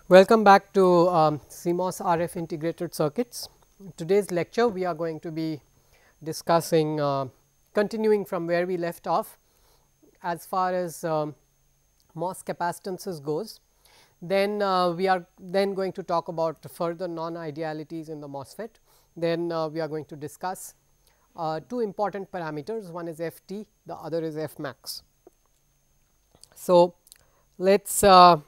Welcome back to CMOS RF integrated circuits. In today's lecture, we are going to be discussing continuing from where we left off as far as MOS capacitances goes. Then we are then going to talk about further non-idealities in the MOSFET. Then we are going to discuss two important parameters, one is Ft, the other is F max. So, let us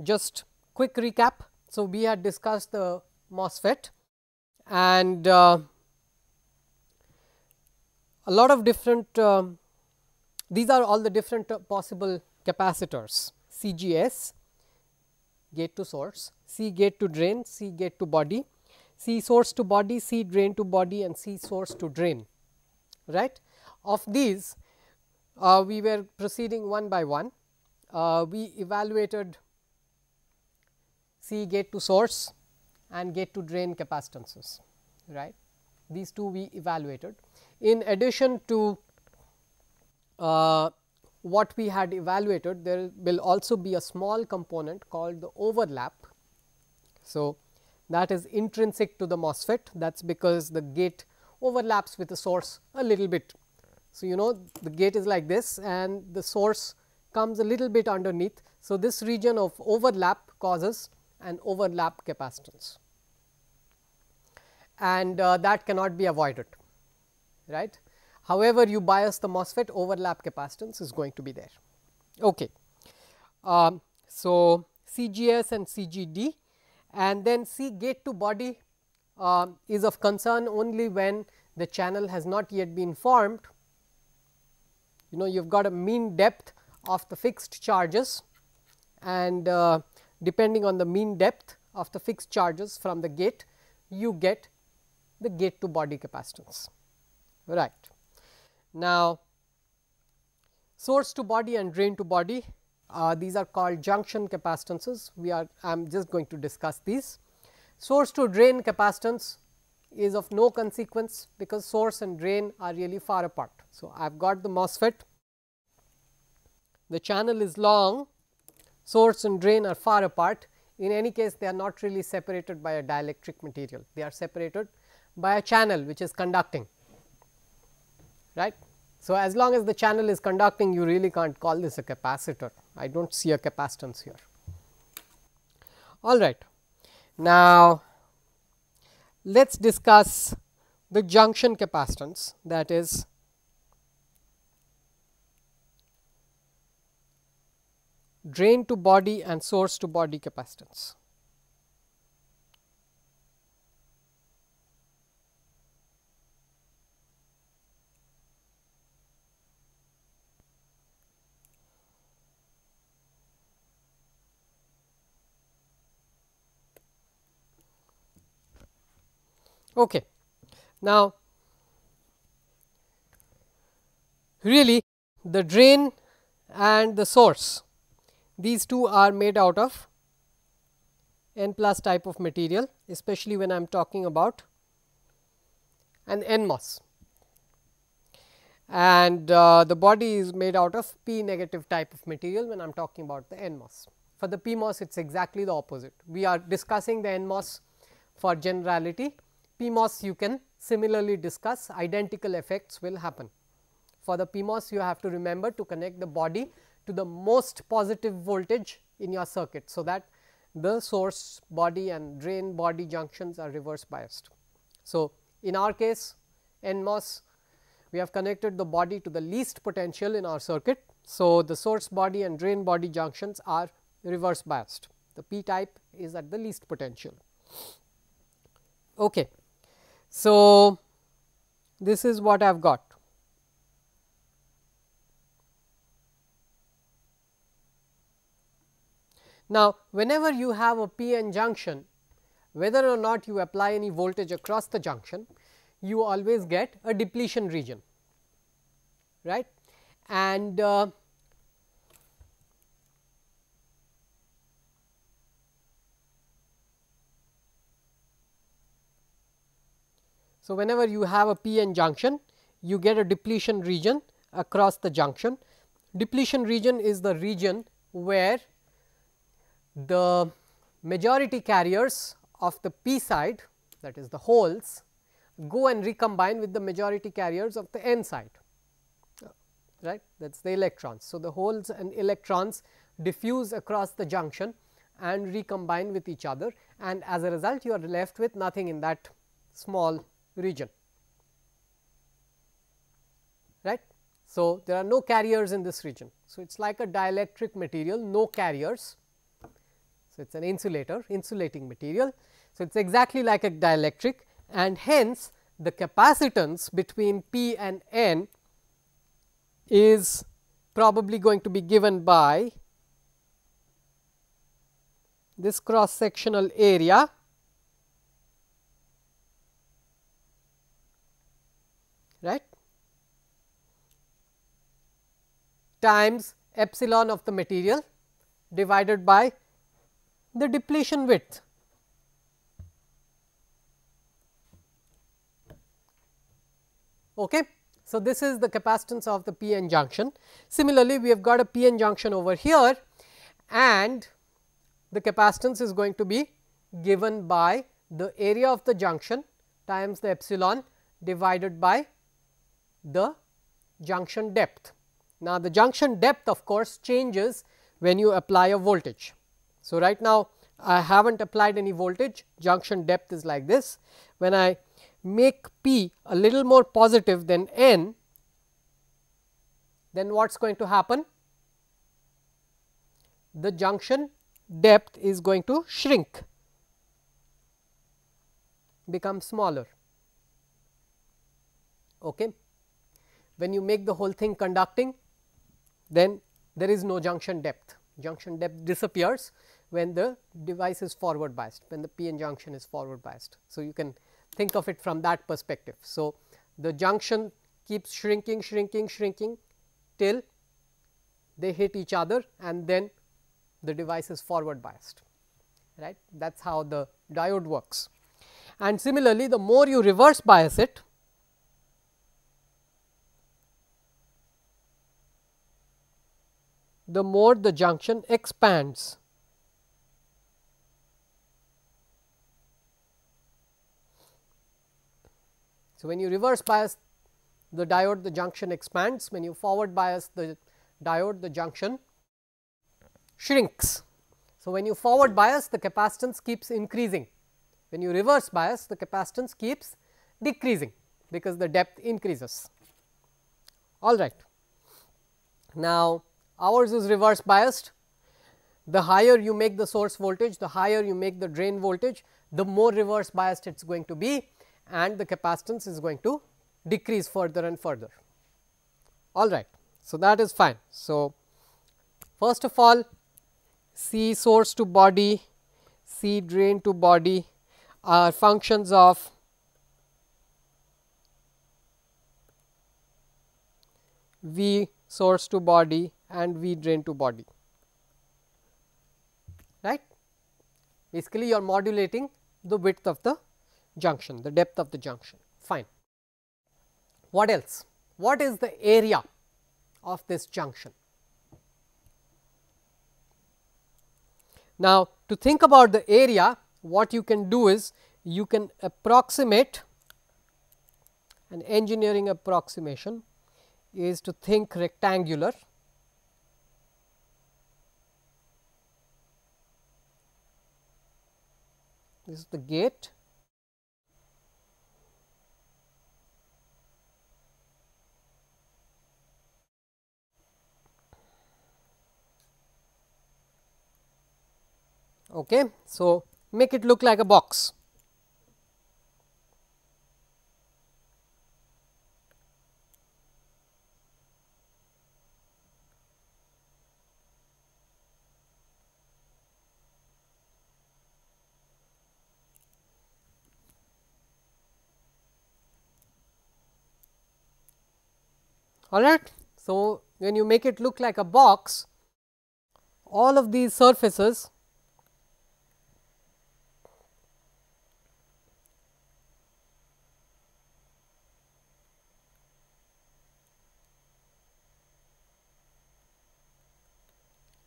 just quick recap. So, we had discussed the MOSFET and a lot of different these are all the different possible capacitors CGS, gate to source, C gate to drain, C gate to body, C source to body, C drain to body and C source to drain, right. Of these we were proceeding one by one. We evaluated C gate to source and gate to drain capacitances, right. These two we evaluated. In addition to what we had evaluated, there will also be a small component called the overlap. So, that is intrinsic to the MOSFET, that is because the gate overlaps with the source a little bit. So, you know the gate is like this and the source comes a little bit underneath. So, this region of overlap causes an overlap capacitance and that cannot be avoided, right. However, you bias the MOSFET, overlap capacitance is going to be there. Okay. So, CGS and CGD and then C gate to body is of concern only when the channel has not yet been formed. You know, you have got a mean depth of the fixed charges and depending on the mean depth of the fixed charges from the gate, you get the gate to body capacitance, right. Now, source to body and drain to body, these are called junction capacitances. I am just going to discuss these. Source to drain capacitance is of no consequence because source and drain are really far apart. So, I have got the MOSFET, the channel is long, source and drain are far apart. In any case, they are not really separated by a dielectric material, they are separated by a channel which is conducting, right. So, as long as the channel is conducting, you really can't call this a capacitor. I do not see a capacitance here. All right. Now, let us discuss the junction capacitance, that is drain to body and source to body capacitance. Okay. Now, really the drain and the source, these two are made out of N plus type of material, especially when I am talking about an NMOS, and the body is made out of P negative type of material when I am talking about the NMOS. For the PMOS, it is exactly the opposite. We are discussing the NMOS for generality. PMOS you can similarly discuss, identical effects will happen. For the PMOS, you have to remember to connect the body to the most positive voltage in your circuit. So, that the source body and drain body junctions are reverse biased. So, in our case NMOS, we have connected the body to the least potential in our circuit. So, the source body and drain body junctions are reverse biased, the P type is at the least potential. Okay. So, this is what I have got. Now, whenever you have a PN junction, whether or not you apply any voltage across the junction, you always get a depletion region, right. And so, whenever you have a PN junction, you get a depletion region across the junction. Depletion region is the region where the majority carriers of the p side, that is the holes, go and recombine with the majority carriers of the n side, right, that is the electrons. So, the holes and electrons diffuse across the junction and recombine with each other, and as a result you are left with nothing in that small region, right. So, there are no carriers in this region. So, it is like a dielectric material, no carriers. So, it is an insulator, insulating material. So, it is exactly like a dielectric, and hence the capacitance between P and N is probably going to be given by this cross sectional area right times epsilon of the material divided by the depletion width. Okay. So, this is the capacitance of the p-n junction. Similarly, we have got a p-n junction over here, and the capacitance is going to be given by the area of the junction times the epsilon divided by the junction depth. Now, the junction depth of course changes when you apply a voltage. So, right now I have not applied any voltage, junction depth is like this. When I make P a little more positive than N, then what is going to happen? The junction depth is going to shrink, become smaller. Okay. When you make the whole thing conducting, then there is no junction depth disappears when the device is forward biased, when the p-n junction is forward biased. So, you can think of it from that perspective. So, the junction keeps shrinking till they hit each other, and then the device is forward biased, right. That is how the diode works. And similarly, the more you reverse bias it, the more the junction expands. So, when you reverse bias the diode, the junction expands. When you forward bias the diode, the junction shrinks. So, when you forward bias, the capacitance keeps increasing. When you reverse bias, the capacitance keeps decreasing, because the depth increases. All right. Now, ours is reverse biased. The higher you make the source voltage, the higher you make the drain voltage, the more reverse biased it is going to be, and the capacitance is going to decrease further and further. All right. So, that is fine. So, first of all, C source to body, C drain to body are functions of V source to body and V drain to body, right. Basically, you are modulating the width of the junction, the depth of the junction, fine. What else? What is the area of this junction? Now, to think about the area, what you can do is you can approximate, an engineering approximation is to think rectangular. This is the gate. Okay. So, make it look like a box. All right. So, when you make it look like a box, all of these surfaces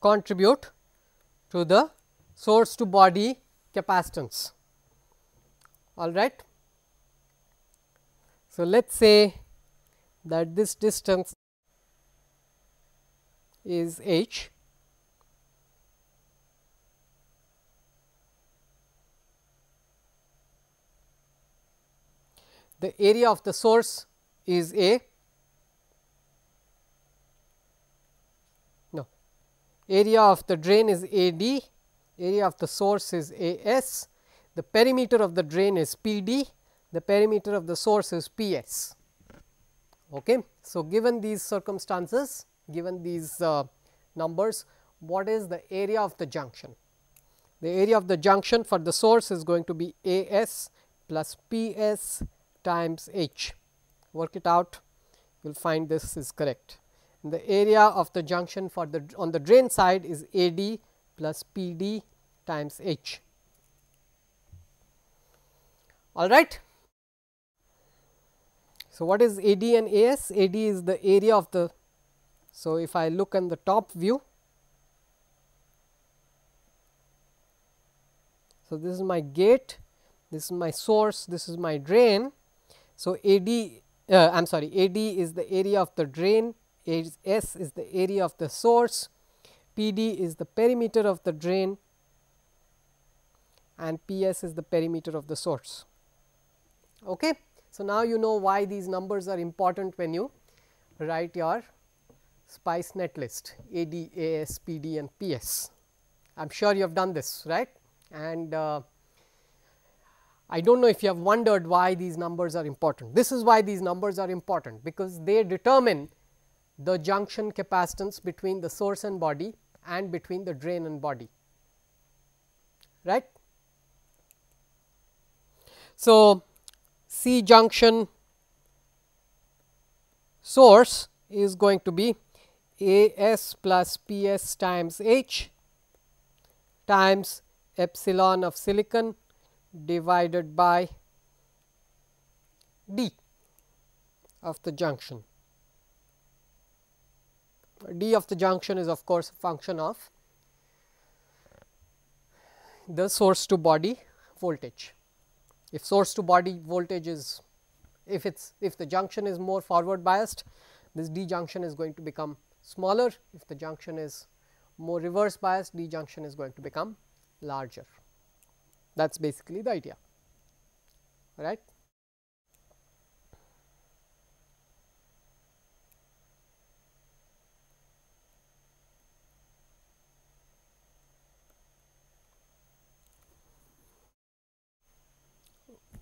contribute to the source to body capacitance. All right. So, let us say that this distance is h, the area of the source is A, no, area of the drain is A d, area of the source is A s, the perimeter of the drain is P d, the perimeter of the source is P s. Okay. So, given these circumstances, given these numbers, what is the area of the junction? The area of the junction for the source is going to be A s plus P s times h. Work it out, you will find this is correct. And the area of the junction for the on the drain side is A d plus P d times h. All right. So, what is A d and A s? A d is the area of the. So, if I look on the top view, so this is my gate, this is my source, this is my drain. So, A d I am sorry, A d is the area of the drain, S is the area of the source, P d is the perimeter of the drain, and P s is the perimeter of the source. Okay. So, now you know why these numbers are important when you write your SPICE net list A d, A s, P d and P s. I am sure you have done this, right, and I do not know if you have wondered why these numbers are important. This is why these numbers are important, because they determine the junction capacitance between the source and body and between the drain and body, right. So, C junction source is going to be A s plus P s times h times epsilon of silicon divided by d of the junction. D of the junction is of course a function of the source to body voltage. If source to body voltage is, if the junction is more forward biased, this D junction is going to become smaller. If the junction is more reverse biased, D junction is going to become larger. That is basically the idea, right.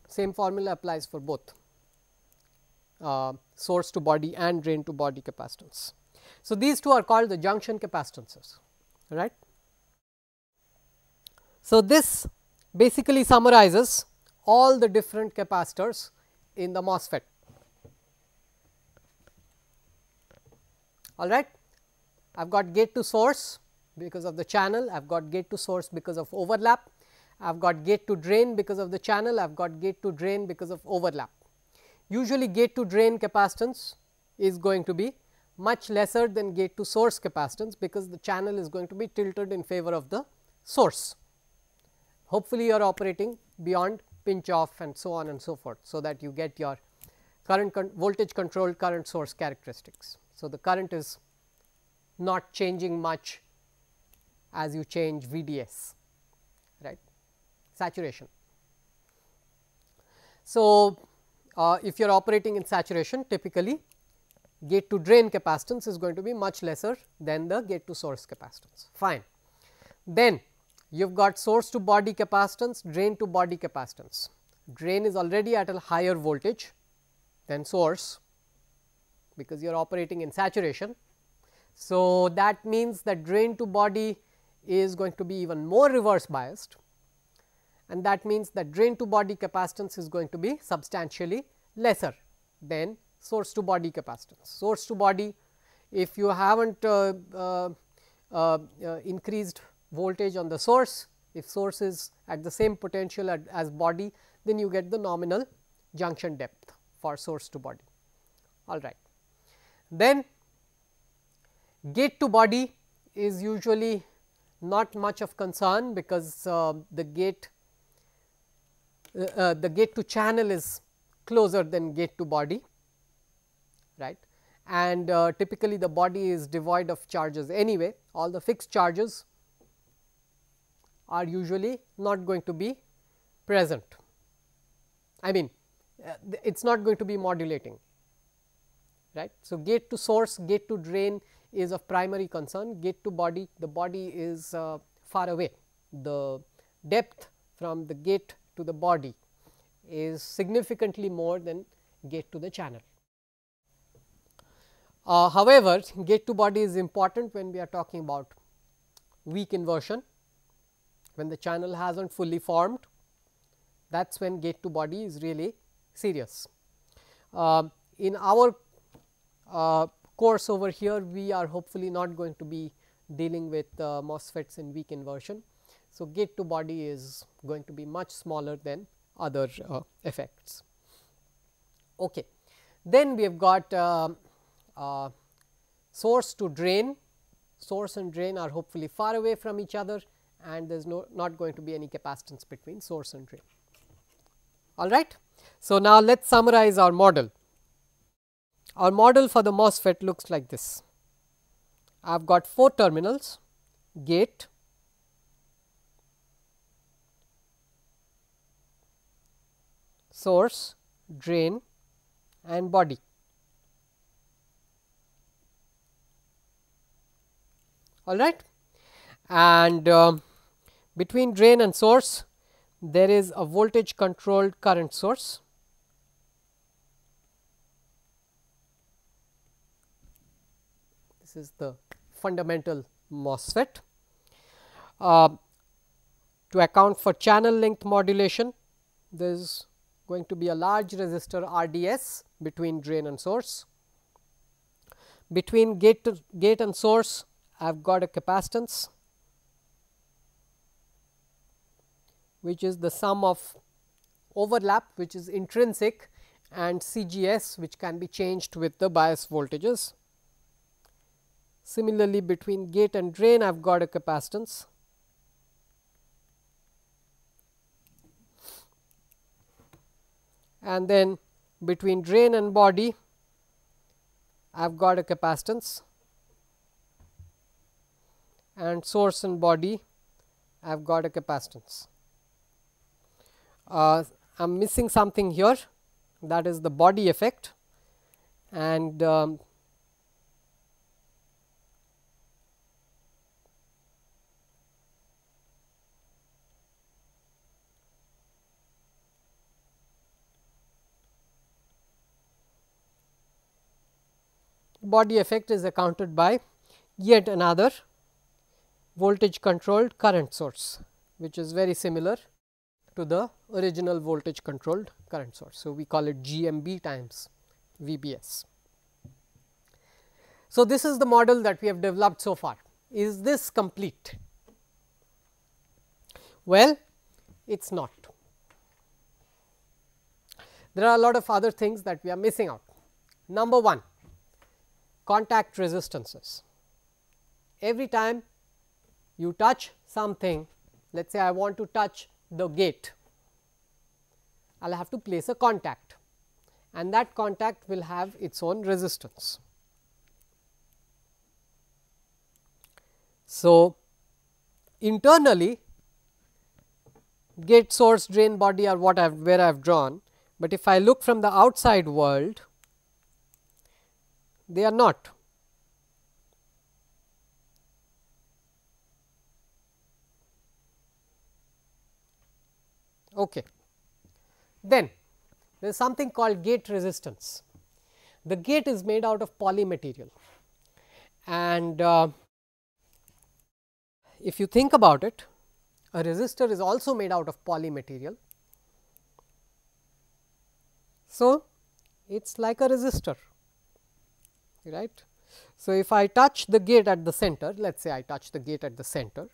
Same formula applies for both source to body and drain to body capacitance. So, these two are called the junction capacitances, right. So, this basically summarizes all the different capacitors in the MOSFET. All right. I have got gate to source because of the channel, I have got gate to source because of overlap, I have got gate to drain because of the channel, I have got gate to drain because of overlap. Usually gate to drain capacitance is going to be much lesser than gate to source capacitance, because the channel is going to be tilted in favor of the source. Hopefully, you are operating beyond pinch off and so on and so forth. So, that you get your current voltage controlled current source characteristics. So, the current is not changing much as you change VDS, right, saturation. So, if you are operating in saturation, typically gate to drain capacitance is going to be much lesser than the gate to source capacitance, fine. Then you have got source to body capacitance, drain to body capacitance. Drain is already at a higher voltage than source, because you are operating in saturation. So, that means that drain to body is going to be even more reverse biased, and that means that drain to body capacitance is going to be substantially lesser than source to body capacitance. Source to body, if you have not increased voltage on the source, if source is at the same potential as body, then you get the nominal junction depth for source to body. All right. Then gate to body is usually not much of concern, because the gate to channel is closer than gate to body, right, and typically the body is devoid of charges anyway. All the fixed charges are usually not going to be present. I mean, it is not going to be modulating, right. So, gate to source, gate to drain is of primary concern. Gate to body, the body is far away. The depth from the gate to the body is significantly more than gate to the channel. However, gate to body is important when we are talking about weak inversion, when the channel has not fully formed. That is when gate to body is really serious. In our course over here, we are hopefully not going to be dealing with MOSFETs in weak inversion. So, gate to body is going to be much smaller than other effects. Okay. Then we have got source to drain. Source and drain are hopefully far away from each other, and there is not going to be any capacitance between source and drain. All right. So, now let us summarize our model. Our model for the MOSFET looks like this. I have got 4 terminals: gate, source, drain and body. All right. And between drain and source, there is a voltage controlled current source. This is the fundamental MOSFET. To account for channel length modulation, there is going to be a large resistor RDS between drain and source. Between gate and source, I have got a capacitance, which is the sum of overlap, which is intrinsic, and CGS, which can be changed with the bias voltages. Similarly, between gate and drain, I have got a capacitance, and then between drain and body, I have got a capacitance, and source and body, I have got a capacitance. I am missing something here, that is the body effect, and body effect is accounted by yet another voltage controlled current source, which is very similar to the original voltage controlled current source. So, we call it GMB times VBS. So, this is the model that we have developed so far. Is this complete? Well, it is not. There are a lot of other things that we are missing out. Number 1, contact resistances. Every time you touch something, let us say I want to touch the gate, I will have to place a contact, and that contact will have its own resistance. So, internally gate, source, drain, body are what where I have drawn, but if I look from the outside world, they are not. Okay. Then there is something called gate resistance. The gate is made out of poly material, and if you think about it, a resistor is also made out of poly material. So, it is like a resistor, right. So, if I touch the gate at the center, let us say I touch the gate at the center,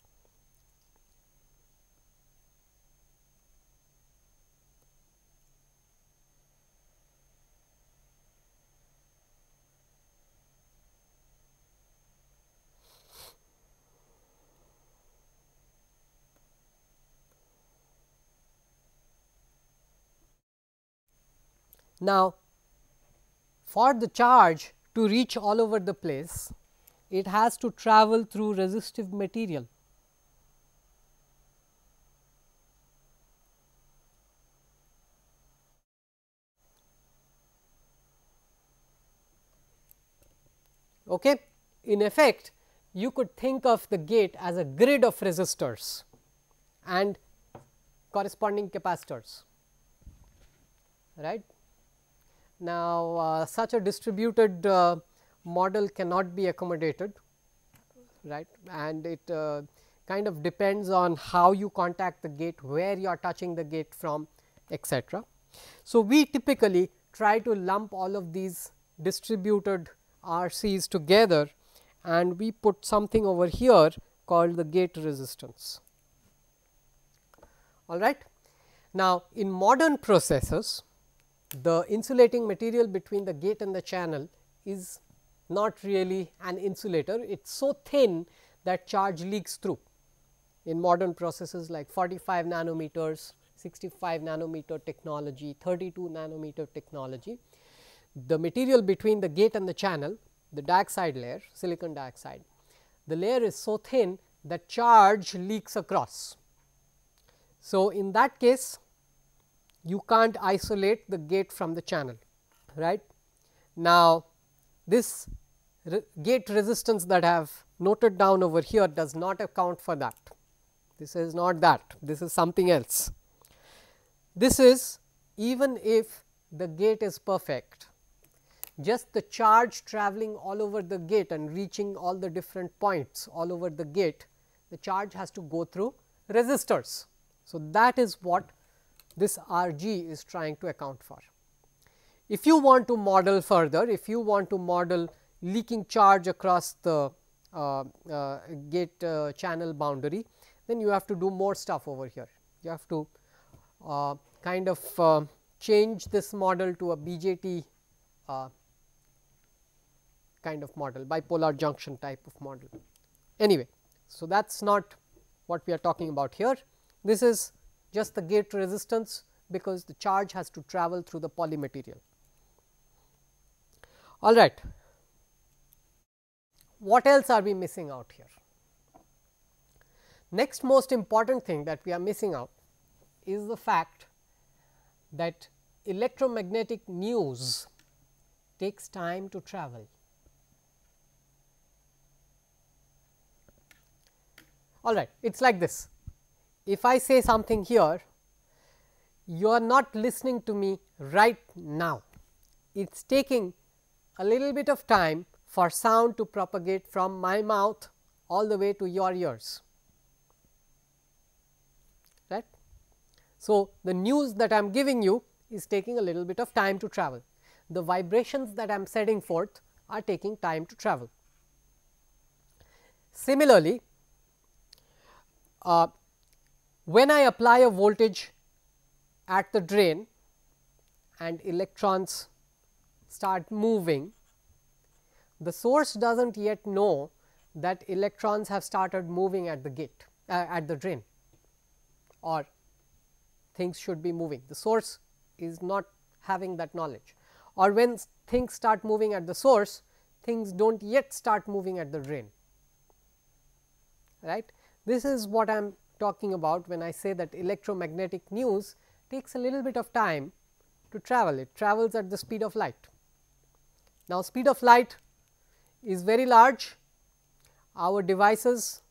Now, for the charge to reach all over the place, it has to travel through resistive material. Okay. In effect, you could think of the gate as a grid of resistors and corresponding capacitors, right. Now, such a distributed model cannot be accommodated, right, and it kind of depends on how you contact the gate, where you are touching the gate from, etc. So, we typically try to lump all of these distributed RCs together and we put something over here called the gate resistance. All right. Now, in modern processors, the insulating material between the gate and the channel is not really an insulator. It is so thin that charge leaks through. In modern processes like 45 nanometers, 65 nanometer technology, 32 nanometer technology, the material between the gate and the channel, the dioxide layer, silicon dioxide, the layer is so thin that charge leaks across. So, in that case, you can't isolate the gate from the channel, right. Now, this gate resistance that I have noted down over here does not account for that. This is not that, this is something else. This is even if the gate is perfect, just the charge traveling all over the gate and reaching all the different points all over the gate, the charge has to go through resistors. So, that is what this R G is trying to account for. If you want to model further, if you want to model leaking charge across the gate channel boundary, then you have to do more stuff over here. You have to kind of change this model to a BJT kind of model, bipolar junction type of model. Anyway, so that is not what we are talking about here. This is just the gate resistance, because the charge has to travel through the polymaterial. All right. What else are we missing out here? Next most important thing that we are missing out is the fact that electromagnetic news takes time to travel. All right, it is like this. If I say something here, you are not listening to me right now. It is taking a little bit of time for sound to propagate from my mouth all the way to your ears, right. So, the news that I am giving you is taking a little bit of time to travel. The vibrations that I am sending forth are taking time to travel. Similarly, when I apply a voltage at the drain and electrons start moving, the source does not yet know that electrons have started moving at the gate at the drain, or things should be moving. The source is not having that knowledge, or when things start moving at the source, things do not yet start moving at the drain, right. This is what I am talking about when I say that electromagnetic news takes a little bit of time to travel. It travels at the speed of light. Now, speed of light is very large. Our devices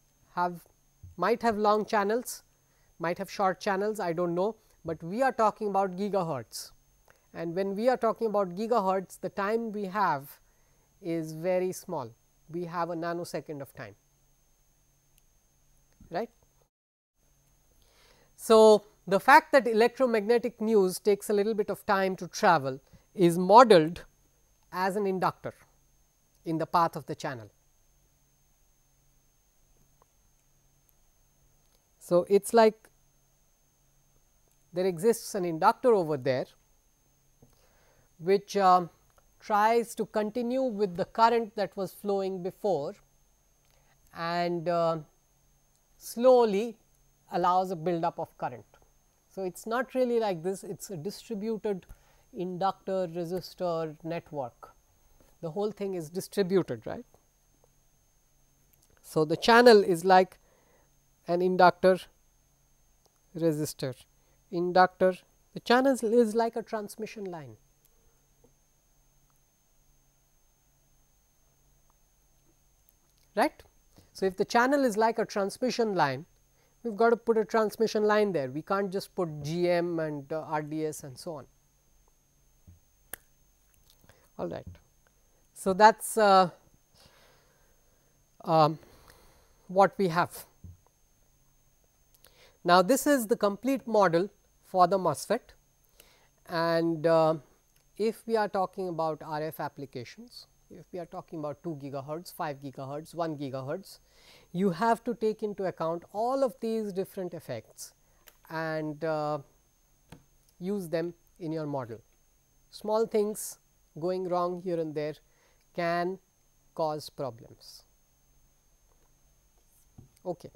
might have long channels, might have short channels, I do not know, but we are talking about gigahertz, and when we are talking about gigahertz, the time we have is very small. We have a nanosecond of time, right. So, the fact that electromagnetic news takes a little bit of time to travel is modeled as an inductor in the path of the channel. So, it is like there exists an inductor over there which tries to continue with the current that was flowing before and slowly allows a build up of current. So, it is not really like this, it is a distributed inductor resistor network. The whole thing is distributed, right. So, the channel is like an inductor resistor, inductor, the channel is like a transmission line. Right. So, if the channel is like a transmission line, we have got to put a transmission line there, we can't just put GM and RDS and so on. All right. So, that is what we have. Now, this is the complete model for the MOSFET, and if we are talking about RF applications, if we are talking about 2 gigahertz, 5 gigahertz, 1 gigahertz, you have to take into account all of these different effects and use them in your model. Small things going wrong here and there can cause problems. Okay.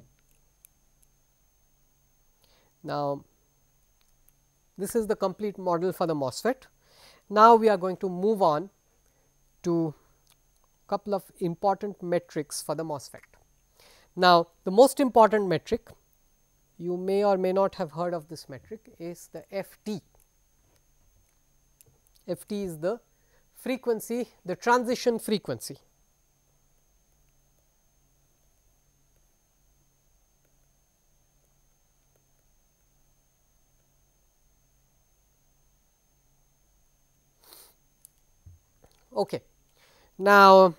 Now, this is the complete model for the MOSFET. Now, we are going to move on to couple of important metrics for the MOSFET. Now, the most important metric, you may or may not have heard of this metric, is the FT. FT is the frequency, the transition frequency. Okay. Now,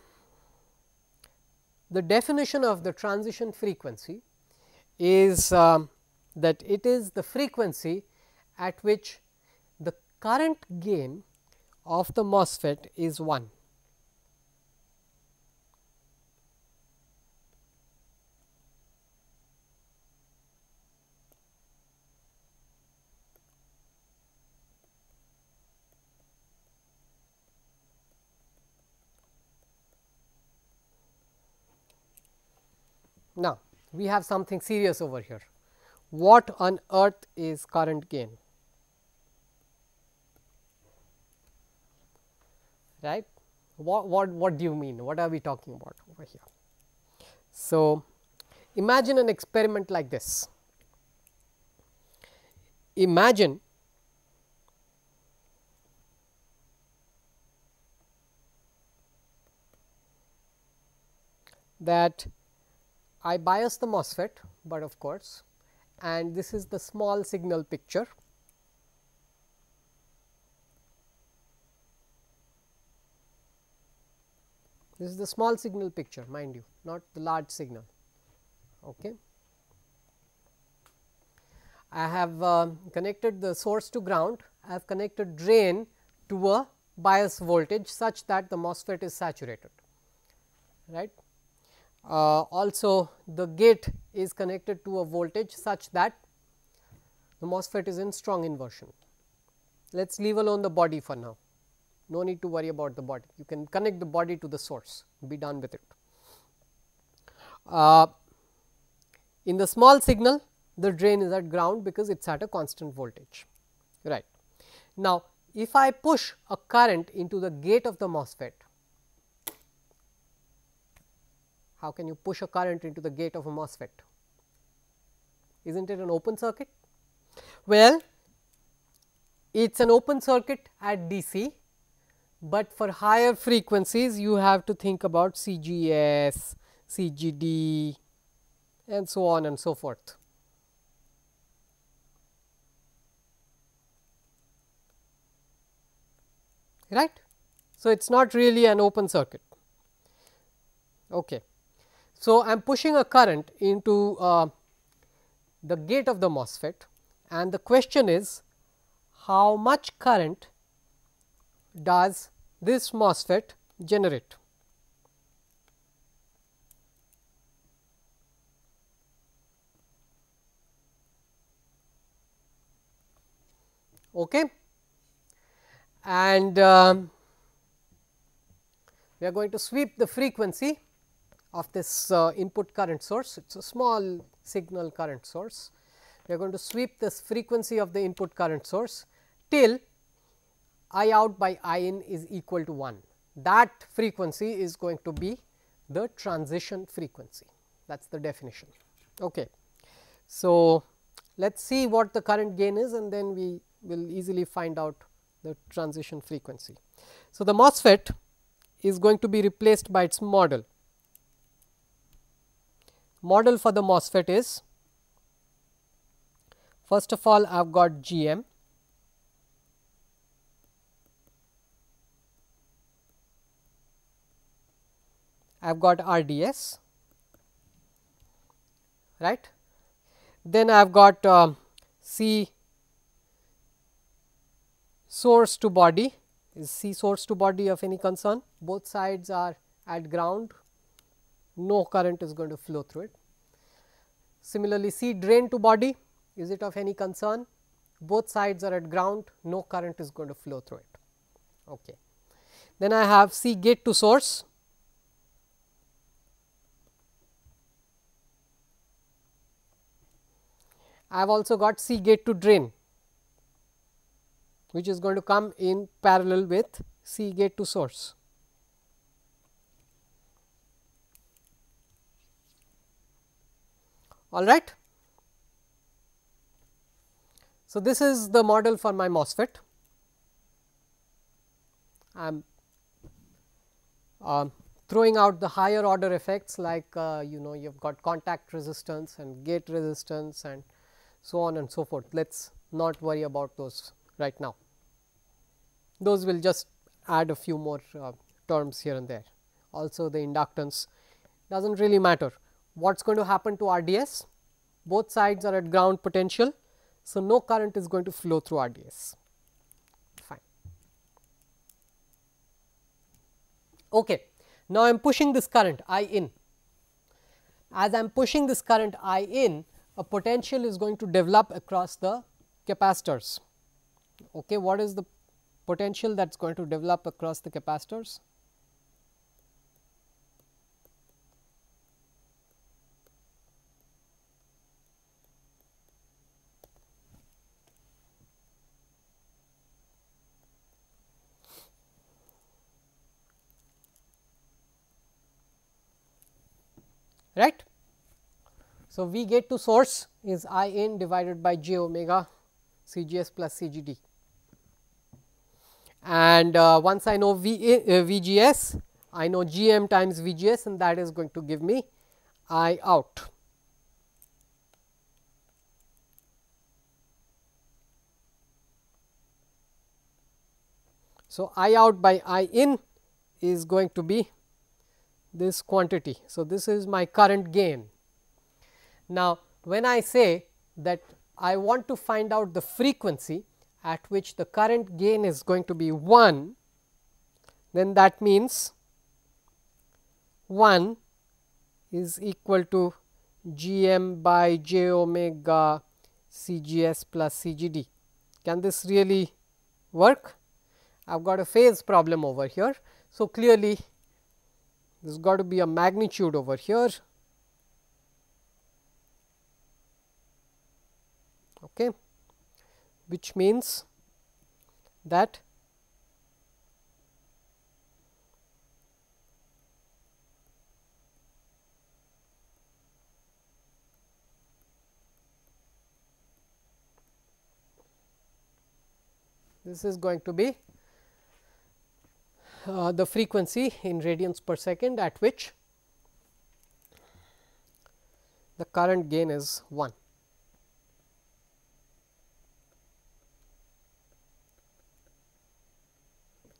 the definition of the transition frequency is that it is the frequency at which the current gain of the MOSFET is 1. Now, we have something serious over here. What on earth is current gain? Right? What do you mean? What are we talking about over here? So, imagine an experiment like this. Imagine that I bias the MOSFET, but of course, and this is the small signal picture. This is the small signal picture, mind you, not the large signal. Okay. I have connected the source to ground, I have connected drain to a bias voltage such that the MOSFET is saturated, right. Also the gate is connected to a voltage such that the MOSFET is in strong inversion. Let us leave alone the body for now, no need to worry about the body, you can connect the body to the source, be done with it. In the small signal, the drain is at ground because it is at a constant voltage, right. Now, if I push a current into the gate of the MOSFET, how can you push a current into the gate of a MOSFET? Isn't it an open circuit? Well, it is an open circuit at DC, but for higher frequencies you have to think about CGS, CGD and so on and so forth. Right? So, it is not really an open circuit. Okay. So, I am pushing a current into the gate of the MOSFET, and the question is how much current does this MOSFET generate? Okay. And we are going to sweep the frequency of this input current source, it is a small signal current source. We are going to sweep this frequency of the input current source till I out by I in is equal to 1. That frequency is going to be the transition frequency, that is the definition. Okay. So, let us see what the current gain is, and then we will easily find out the transition frequency. So, the MOSFET is going to be replaced by its model. Model for the MOSFET is, first of all I have got GM, I have got RDS, right. Then I have got C source to body. Is C source to body of any concern? Both sides are at ground, no current is going to flow through it. Similarly, C drain to body, is it of any concern? Both sides are at ground, no current is going to flow through it. Okay. Then I have C gate to source. I have also got C gate to drain, which is going to come in parallel with C gate to source. All right. So, this is the model for my MOSFET. I am throwing out the higher order effects like you have got contact resistance and gate resistance and so on and so forth. Let us not worry about those right now. Those will just add a few more terms here and there. Also the inductance does not really matter. What is going to happen to RDS? Both sides are at ground potential. So, no current is going to flow through RDS. Fine. Okay. Now, I am pushing this current I in. As I am pushing this current I in, a potential is going to develop across the capacitors. Okay. What is the potential that is going to develop across the capacitors? Right. So, V gate to source is I in divided by j omega CGS plus CGD, and once I know VGS, I know GM times VGS, and that is going to give me I out. So, I out by I in is going to be this quantity. So, this is my current gain. Now, when I say that I want to find out the frequency at which the current gain is going to be 1, then that means 1 is equal to GM by j omega CGS plus CGD. Can this really work? I have got a phase problem over here. So, clearly there has got to be a magnitude over here, okay, which means that this is going to be the frequency in radians per second at which the current gain is 1.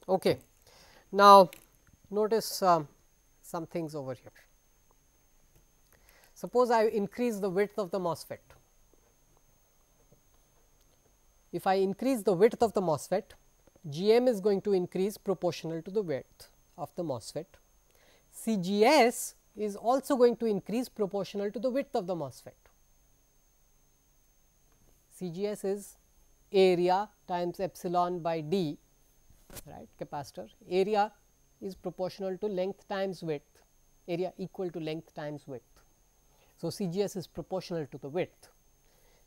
Okay. Now, notice some things over here. Suppose I increase the width of the MOSFET. If I increase the width of the MOSFET, GM is going to increase proportional to the width of the MOSFET. CGS is also going to increase proportional to the width of the MOSFET. CGS is area times epsilon by D, right, capacitor. Area is proportional to length times width, area equal to length times width. So, CGS is proportional to the width.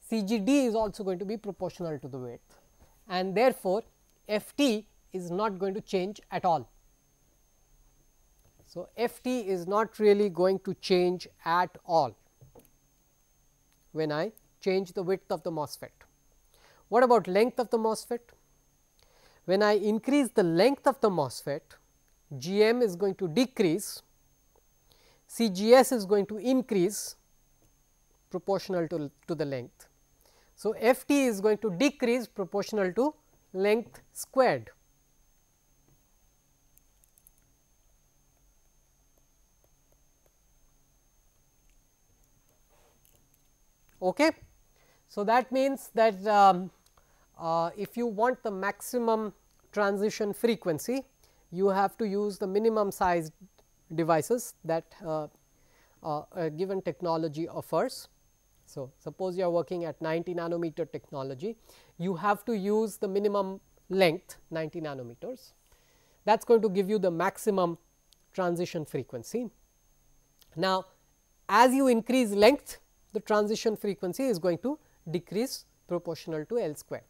CGD is also going to be proportional to the width, and therefore, FT is not going to change at all. So, F t is not really going to change at all when I change the width of the MOSFET. What about length of the MOSFET? When I increase the length of the MOSFET, Gm is going to decrease, Cgs is going to increase proportional to the length. So, F t is going to decrease proportional to length squared. Okay. So, that means that if you want the maximum transition frequency, you have to use the minimum sized devices that a given technology offers. So, suppose you are working at 90 nanometer technology, you have to use the minimum length 90 nanometers. That is going to give you the maximum transition frequency. Now, as you increase length, the transition frequency is going to decrease proportional to L squared,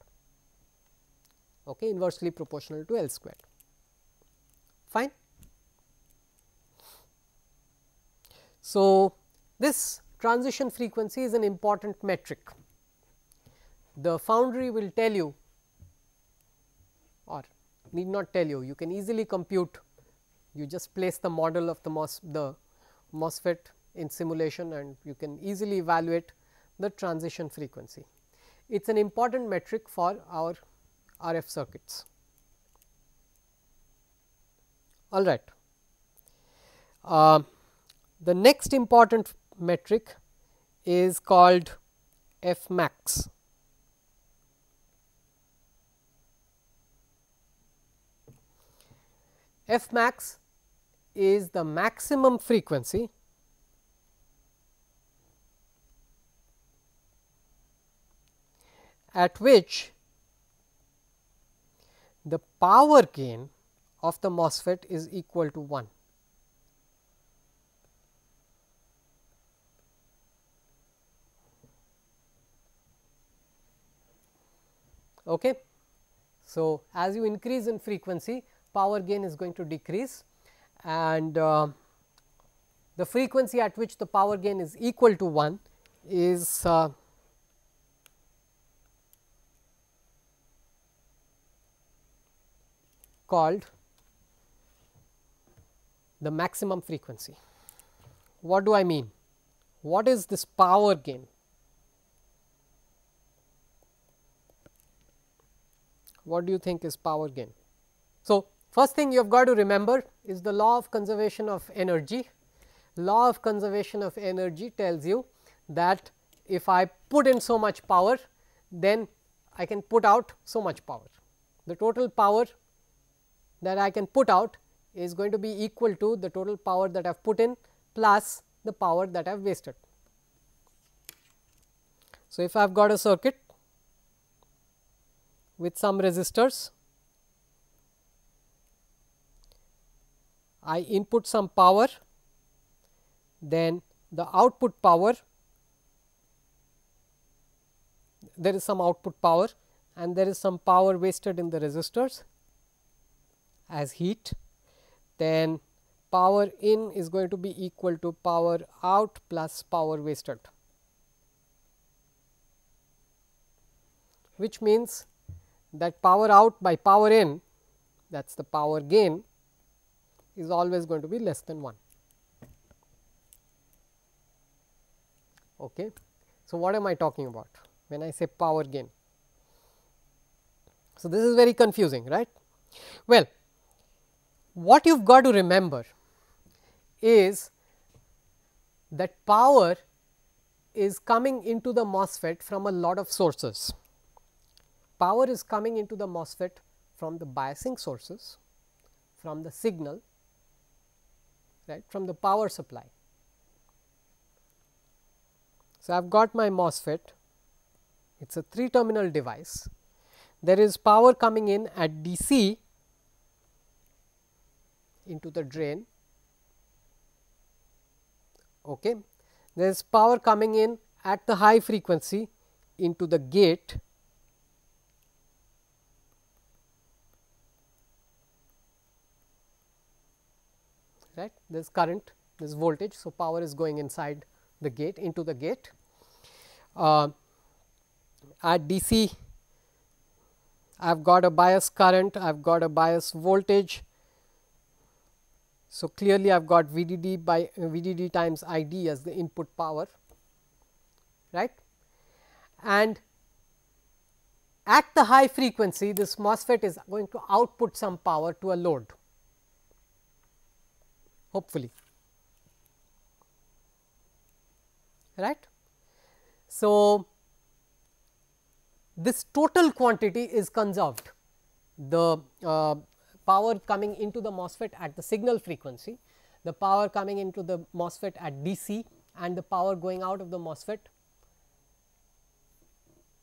okay, inversely proportional to L squared. Fine. So, this transition frequency is an important metric. The foundry will tell you, or need not tell you, you can easily compute. You just place the model of the MOSFET in simulation and you can easily evaluate the transition frequency. It is an important metric for our RF circuits. All right. The next important metric is called F max. F max is the maximum frequency at which the power gain of the MOSFET is equal to 1. Okay. So, as you increase in frequency, power gain is going to decrease, and the frequency at which the power gain is equal to 1 is called the maximum frequency. What do I mean? What is this power gain? What do you think is power gain? So, first thing you have got to remember is the law of conservation of energy. Law of conservation of energy tells you that if I put in so much power, then I can put out so much power. The total power that I can put out is going to be equal to the total power that I have put in plus the power that I have wasted. So, if I have got a circuit with some resistors, I input some power, then the output power, there is some output power and there is some power wasted in the resistors as heat, then power in is going to be equal to power out plus power wasted, which means that power out by power in, that is the power gain, is always going to be less than 1. Okay. So, what am I talking about when I say power gain? So, this is very confusing, right? Well, what you have got to remember is that power is coming into the MOSFET from a lot of sources. Power is coming into the MOSFET from the biasing sources, from the signal, right, from the power supply. So, I have got my MOSFET, it is a 3 terminal device. There is power coming in at DC into the drain. Okay. There is power coming in at the high frequency into the gate. right. There is current, there is voltage. So, power is going inside the gate into the gate. At DC, I have got a bias current, I have got a bias voltage. So, clearly I have got VDD by VDD times ID as the input power, right. And at the high frequency, this MOSFET is going to output some power to a load, hopefully, right. So, this total quantity is conserved. The power coming into the MOSFET at the signal frequency, the power coming into the MOSFET at DC, and the power going out of the MOSFET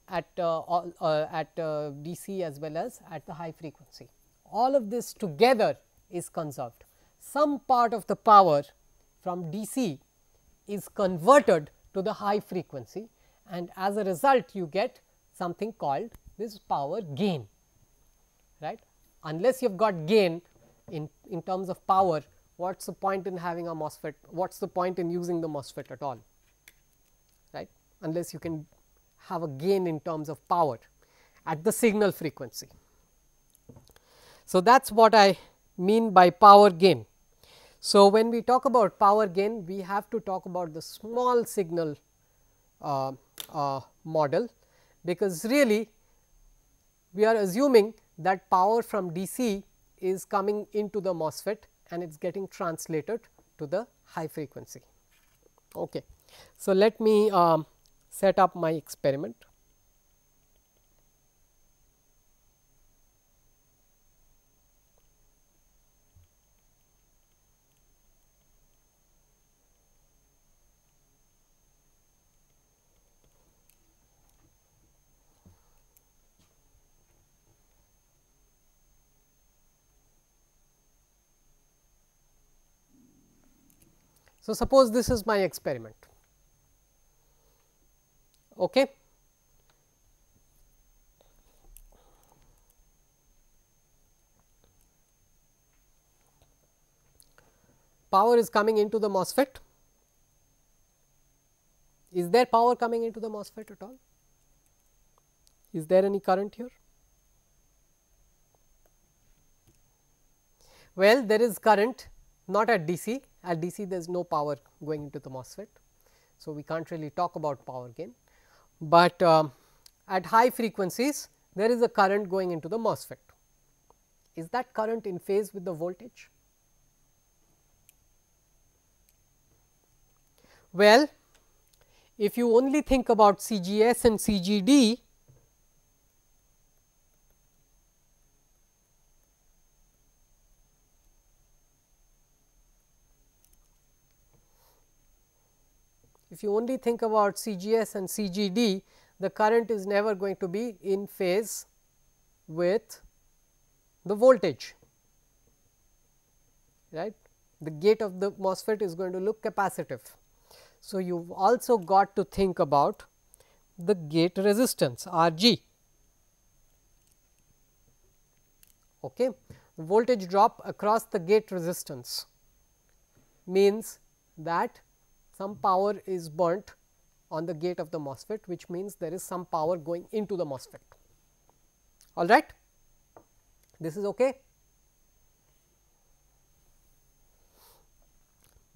at DC as well as at the high frequency. All of this together is conserved. Some part of the power from DC is converted to the high frequency, and as a result you get something called this power gain, right. Unless you have got gain in terms of power, what is the point in having a MOSFET, what is the point in using the MOSFET at all, right, unless you can have a gain in terms of power at the signal frequency. So, that is what I mean by power gain. So, when we talk about power gain, we have to talk about the small signal model, because really we are assuming that power from DC is coming into the MOSFET and it is getting translated to the high frequency. Okay. So, let me set up my experiment. So, suppose this is my experiment. Okay. Power is coming into the MOSFET. Is there power coming into the MOSFET at all? Is there any current here? Well, there is current, not at DC. At DC there is no power going into the MOSFET. So, we can't really talk about power gain, but at high frequencies there is a current going into the MOSFET. Is that current in phase with the voltage? Well, if you only think about CGS and CGD, if you only think about CGS and CGD, the current is never going to be in phase with the voltage, right. The gate of the MOSFET is going to look capacitive. So, you have also got to think about the gate resistance RG. Okay. The voltage drop across the gate resistance means that some power is burnt on the gate of the MOSFET, which means there is some power going into the MOSFET. All right. This is okay.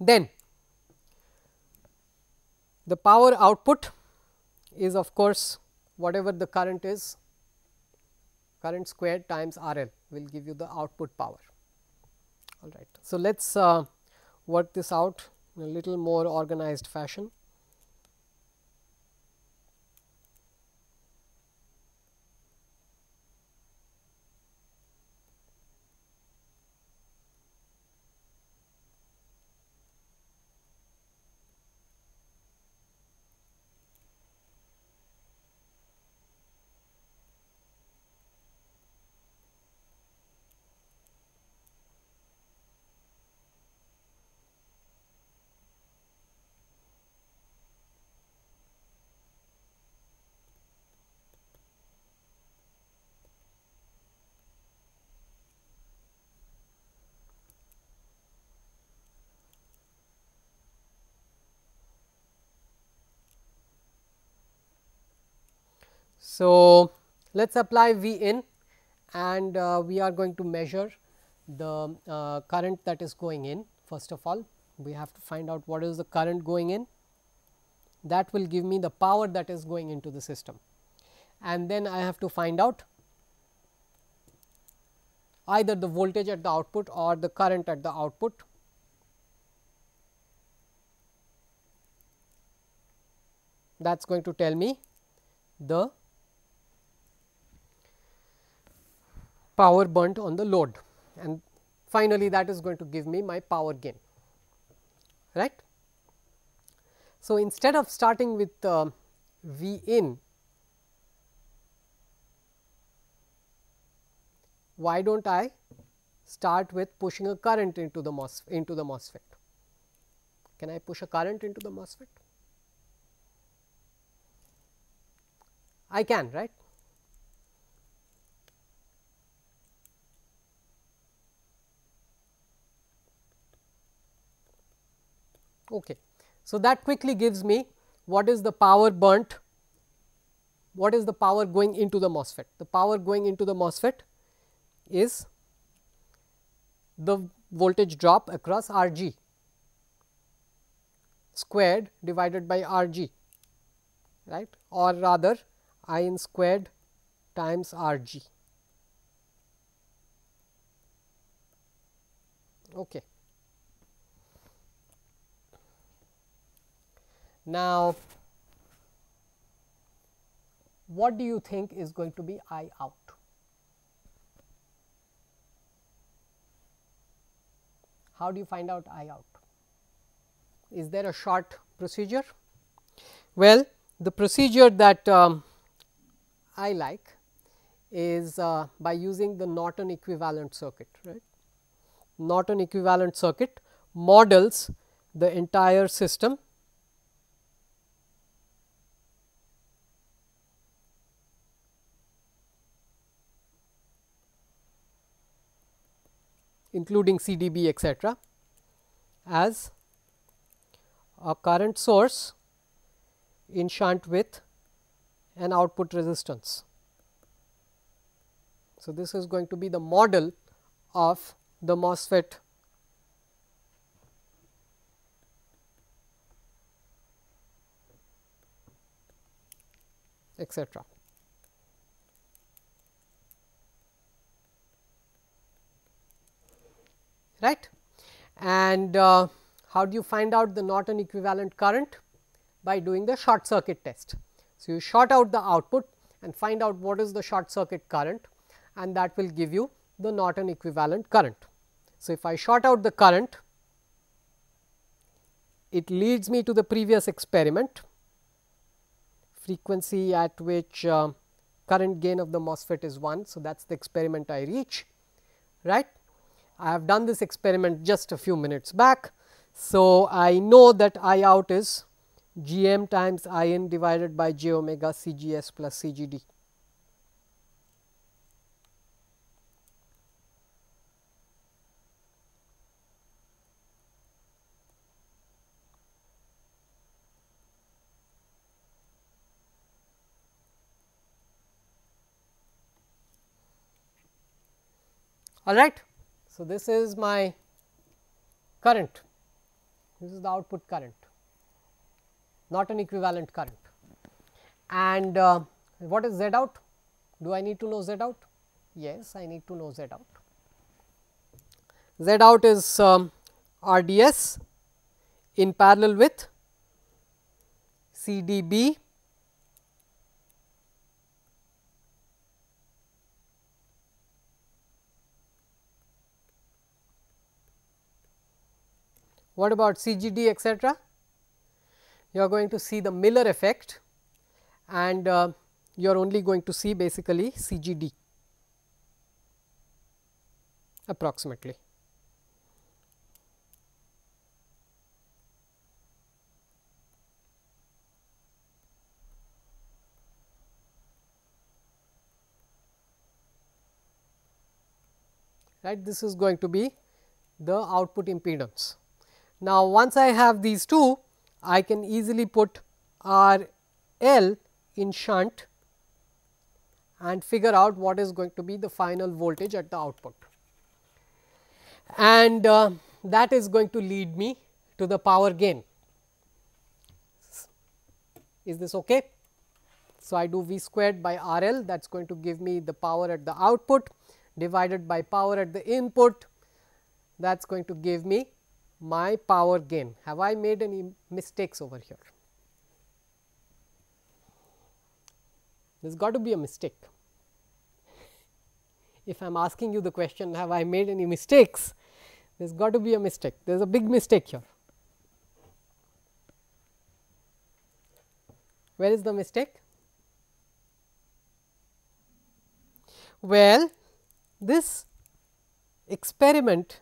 Then the power output is of course whatever the current is, current squared times RL will give you the output power. All right. So, let us work this out in a little more organized fashion. So, let us apply V in, and we are going to measure the current that is going in. First of all, we have to find out what is the current going in, that will give me the power that is going into the system, and then I have to find out either the voltage at the output or the current at the output. That is going to tell me the power burnt on the load, and finally, that is going to give me my power gain, right. So, instead of starting with V in, why do not I start with pushing a current into the MOSFET? Can I push a current into the MOSFET? I can, right. Okay. So, that quickly gives me what is the power burnt, what is the power going into the MOSFET. The power going into the MOSFET is the voltage drop across R g squared divided by R g, right, or rather I in squared times R g. Okay. Now, what do you think is going to be I out? How do you find out I out? Is there a short procedure? Well, the procedure that I like is by using the Norton equivalent circuit, right. Norton equivalent circuit models the entire system including CDB etc., as a current source in shunt with an output resistance. So, this is going to be the model of the MOSFET etc. Right. And how do you find out the Norton equivalent current? By doing the short circuit test. So, you short out the output and find out what is the short circuit current, and that will give you the Norton equivalent current. So, if I short out the current, it leads me to the previous experiment, frequency at which current gain of the MOSFET is 1. So, that is the experiment I reach, right. I have done this experiment just a few minutes back. So, I know that I out is G m times I in divided by j omega C G S plus C G D. All right. So, this is my current, this is the output current, Norton equivalent current. And what is Z out? Do I need to know Z out? Yes, I need to know Z out. Z out is R D S in parallel with C D B What about CGD etc.? You are going to see the Miller effect, and you are only going to see basically CGD approximately. Right, this is going to be the output impedance. Now, once I have these two, I can easily put R L in shunt and figure out what is going to be the final voltage at the output. And that is going to lead me to the power gain. Is this okay? So, I do V squared by R L, that is going to give me the power at the output divided by power at the input, that is going to give me my power gain. Have I made any mistakes over here? There has got to be a mistake. If I am asking you the question, have I made any mistakes? There has got to be a mistake. There is a big mistake here. Where is the mistake? Well, this experiment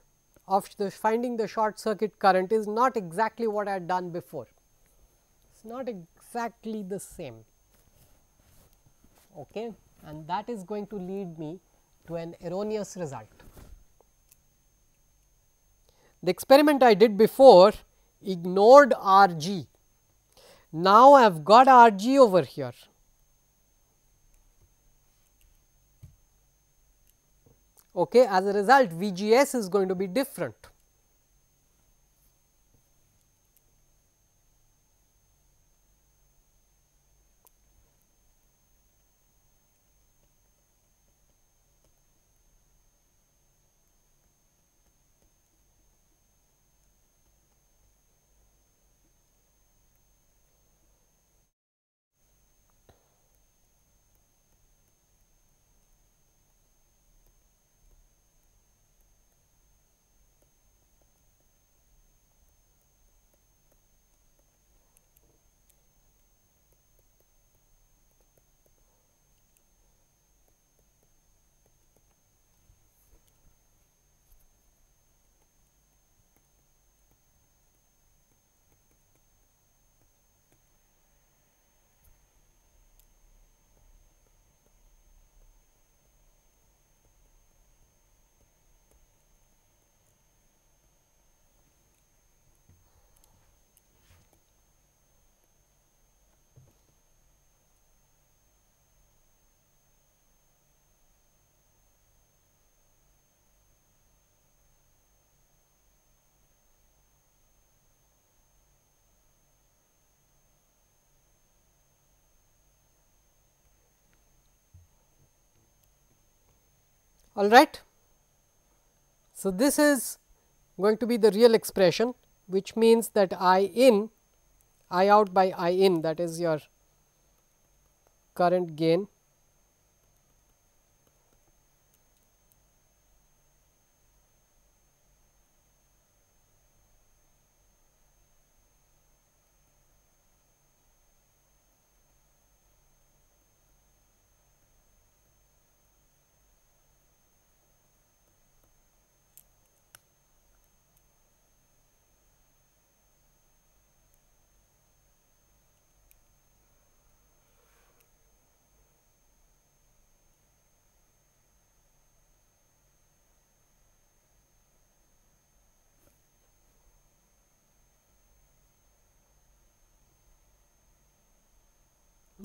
of finding the short circuit current is not exactly what I had done before. It is not exactly the same, okay, and that is going to lead me to an erroneous result. The experiment I did before ignored R g. Now, I have got R g over here. Okay, as a result, V G S is going to be different. All right. So, this is going to be the real expression, which means that I in, I out by I in, that is your current gain,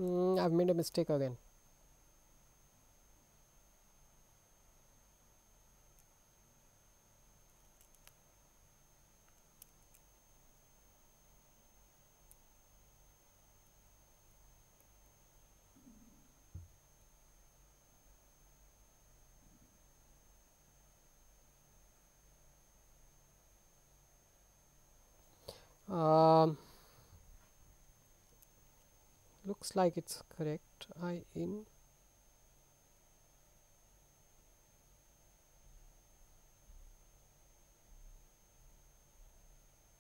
I have made a mistake again. Looks like it is correct. I in,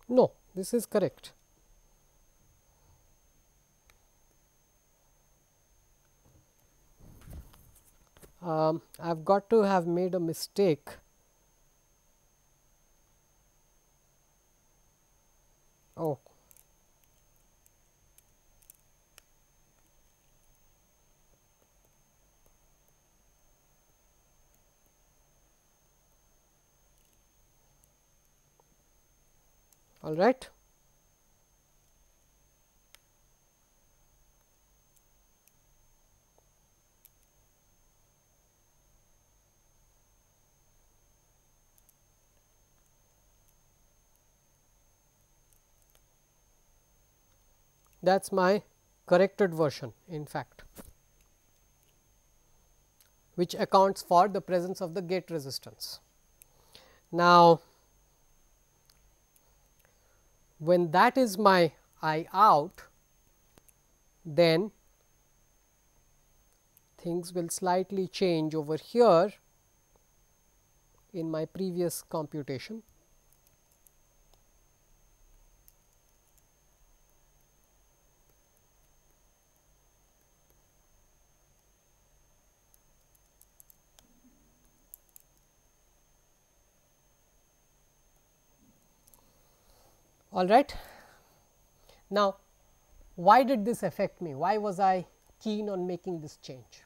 no, this is correct. I have got to have made a mistake. Oh, all right. that is my corrected version in fact, which accounts for the presence of the gate resistance. Now, when that is my I out, then things will slightly change over here in my previous computation. All right. Now, why did this affect me? Why was I keen on making this change?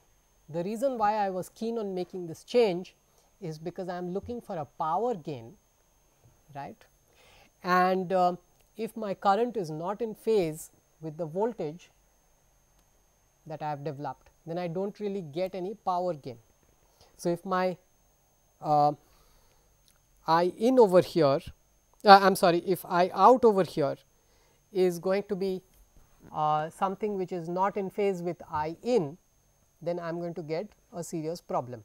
The reason why I was keen on making this change is because I am looking for a power gain, right. And if my current is not in phase with the voltage that I have developed, then I do not really get any power gain. So, if my I in over here, I am sorry, if I out over here is going to be something which is not in phase with I in, then I am going to get a serious problem,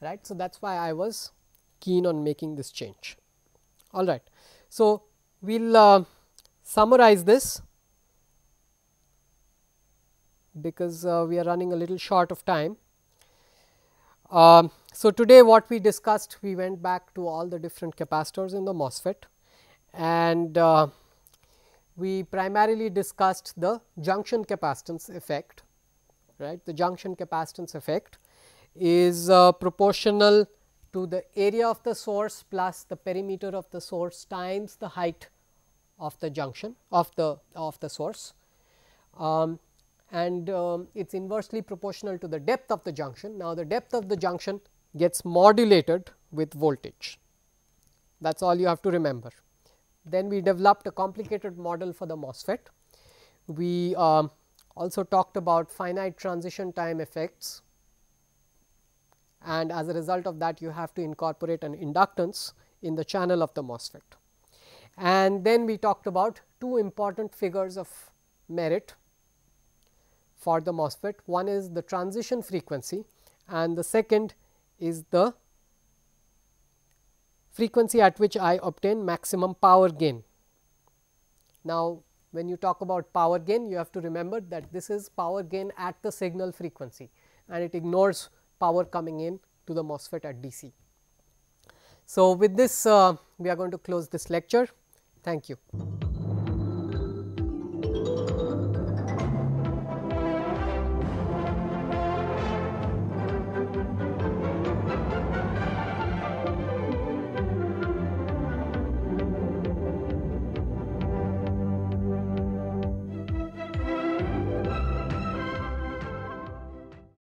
right. So, that is why I was keen on making this change. All right. So, we will summarize this because we are running a little short of time. So, today what we discussed, we went back to all the different capacitors in the MOSFET, and we primarily discussed the junction capacitance effect, right. The junction capacitance effect is proportional to the area of the source plus the perimeter of the source times the height of the junction of the source, and it is inversely proportional to the depth of the junction. Now, the depth of the junction gets modulated with voltage, that is all you have to remember. Then we developed a complicated model for the MOSFET. We also talked about finite transition time effects, and as a result of that you have to incorporate an inductance in the channel of the MOSFET. And then we talked about two important figures of merit for the MOSFET. One is the transition frequency and the second is the frequency at which I obtain maximum power gain. Now, when you talk about power gain, you have to remember that this is power gain at the signal frequency and it ignores power coming in to the MOSFET at DC. So, with this we are going to close this lecture. Thank you.